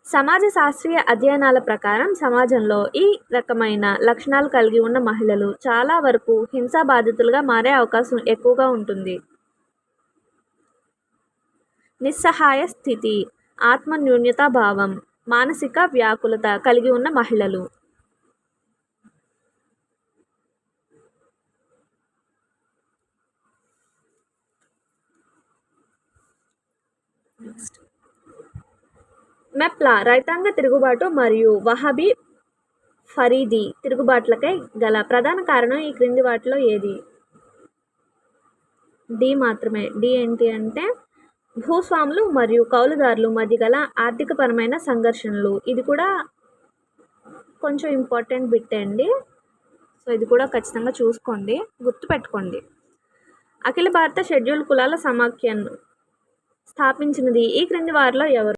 సమాజ శాస్త్రీయ అధ్యయనాల ప్రకారం సమాజంలో ఈ రకమైన లక్షణాలు కలిగి ఉన్న మహిళలు చాలా వరకు హింసా బాధితులుగా మారే అవకాశం ఎక్కువగా ఉంటుంది. నిస్సహాయ స్థితి, ఆత్మన్యూన్యతాభావం, మానసిక వ్యాకులత కలిగి ఉన్న మహిళలు. మెప్లా రైతాంగ తిరుగుబాటు మరియు వహాబీ ఫరీదీ తిరుగుబాట్లకై గల ప్రధాన కారణం ఈ క్రింది వాటిలో ఏది? డి మాత్రమే. డి ఏంటి అంటే భూస్వాములు మరియు కౌలుదారులు మధ్య గల ఆర్థికపరమైన సంఘర్షణలు. ఇది కూడా కొంచెం ఇంపార్టెంట్ బిట్ అండి. సో ఇది కూడా ఖచ్చితంగా చూసుకోండి, గుర్తుపెట్టుకోండి. అఖిల భారత షెడ్యూల్ కులాల సమాఖ్యను స్థాపించినది ఈ క్రింది వారిలో ఎవరు?